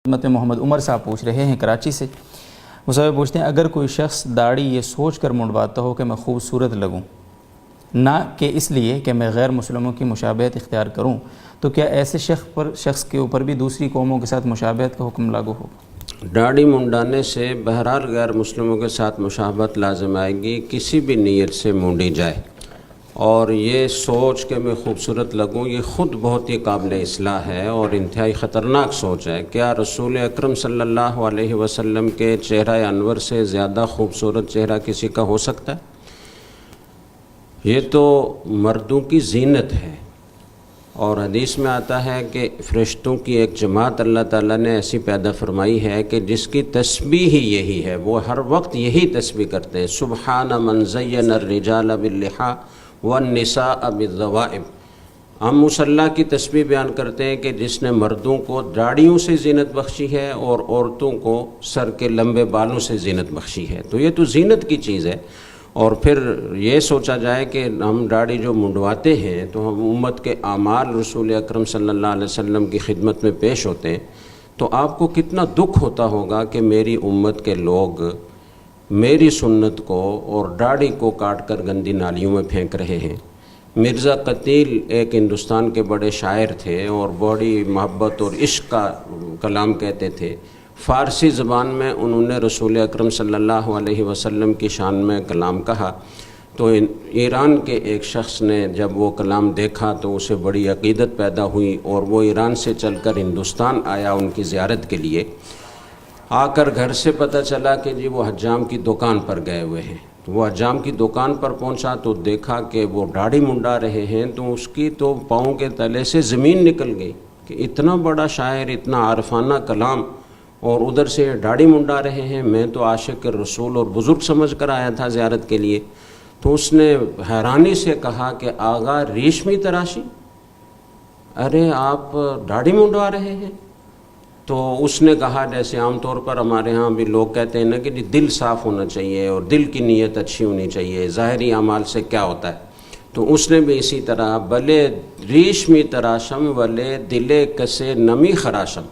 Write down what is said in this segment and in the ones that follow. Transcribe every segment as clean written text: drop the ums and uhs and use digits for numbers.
خدمت محمد عمر صاحب پوچھ رہے ہیں کراچی سے۔ وہ صاحب پوچھتے ہیں اگر کوئی شخص داڑھی یہ سوچ کر منڈواتا ہو کہ میں خوبصورت لگوں، نہ کہ اس لیے کہ میں غیر مسلموں کی مشابہت اختیار کروں، تو کیا ایسے شخص کے اوپر بھی دوسری قوموں کے ساتھ مشابہت کا حکم لاگو ہوگا؟ داڑھی منڈانے سے بہرحال غیر مسلموں کے ساتھ مشابہت لازم آئے گی، کسی بھی نیت سے مونڈی جائے۔ اور یہ سوچ کہ میں خوبصورت لگوں، یہ خود بہت ہی قابل اصلاح ہے اور انتہائی خطرناک سوچ ہے۔ کیا رسول اکرم صلی اللہ علیہ وسلم کے چہرہ انور سے زیادہ خوبصورت چہرہ کسی کا ہو سکتا ہے؟ یہ تو مردوں کی زینت ہے، اور حدیث میں آتا ہے کہ فرشتوں کی ایک جماعت اللہ تعالیٰ نے ایسی پیدا فرمائی ہے کہ جس کی تسبیح ہی یہی ہے، وہ ہر وقت یہی تسبیح کرتے ہیں، سبحان من زین الرجال باللحیٰ والنساء بالذوائب۔ ہم مصلی کی تسبیح بیان کرتے ہیں کہ جس نے مردوں کو داڑھیوں سے زینت بخشی ہے اور عورتوں کو سر کے لمبے بالوں سے زینت بخشی ہے، تو یہ تو زینت کی چیز ہے۔ اور پھر یہ سوچا جائے کہ ہم داڑھی جو منڈواتے ہیں تو ہم امت کے اعمال رسول اکرم صلی اللہ علیہ وسلم کی خدمت میں پیش ہوتے ہیں، تو آپ کو کتنا دکھ ہوتا ہوگا کہ میری امت کے لوگ میری سنت کو اور داڑھی کو کاٹ کر گندی نالیوں میں پھینک رہے ہیں۔ مرزا قتیل ایک ہندوستان کے بڑے شاعر تھے اور بڑی محبت اور عشق کا کلام کہتے تھے۔ فارسی زبان میں انہوں نے رسول اکرم صلی اللہ علیہ وسلم کی شان میں کلام کہا، تو ایران کے ایک شخص نے جب وہ کلام دیکھا تو اسے بڑی عقیدت پیدا ہوئی، اور وہ ایران سے چل کر ہندوستان آیا ان کی زیارت کے لیے۔ آ کر گھر سے پتہ چلا کہ جی وہ حجام کی دکان پر گئے ہوئے ہیں۔ تو وہ حجام کی دکان پر پہنچا تو دیکھا کہ وہ داڑھی منڈا رہے ہیں، تو اس کی تو پاؤں کے تلے سے زمین نکل گئی کہ اتنا بڑا شاعر، اتنا عارفانہ کلام، اور ادھر سے داڑھی منڈا رہے ہیں۔ میں تو عاشق رسول اور بزرگ سمجھ کر آیا تھا زیارت کے لیے۔ تو اس نے حیرانی سے کہا کہ آغا ریشمی تراشی، ارے آپ داڑھی منڈوا رہے ہیں؟ تو اس نے کہا جیسے عام طور پر ہمارے ہاں بھی لوگ کہتے ہیں نا کہ دل صاف ہونا چاہیے اور دل کی نیت اچھی ہونی چاہیے، ظاہری اعمال سے کیا ہوتا ہے۔ تو اس نے بھی اسی طرح بلے ریشمی تراشم ولے دلے کسے نمی خراشم،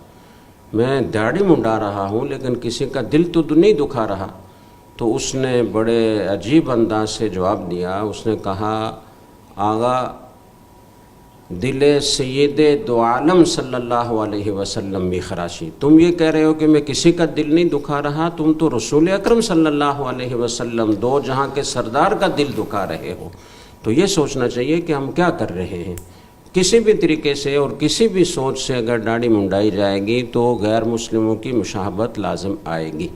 میں داڑھی منڈا رہا ہوں لیکن کسی کا دل تو نہیں دکھا رہا۔ تو اس نے بڑے عجیب انداز سے جواب دیا، اس نے کہا آغا دل سید دو عالم صلی اللہ علیہ وسلم بھی خراشی، تم یہ کہہ رہے ہو کہ میں کسی کا دل نہیں دکھا رہا، تم تو رسول اکرم صلی اللہ علیہ وسلم دو جہاں کے سردار کا دل دکھا رہے ہو۔ تو یہ سوچنا چاہیے کہ ہم کیا کر رہے ہیں۔ کسی بھی طریقے سے اور کسی بھی سوچ سے اگر داڑھی منڈائی جائے گی تو غیر مسلموں کی مشابہت لازم آئے گی۔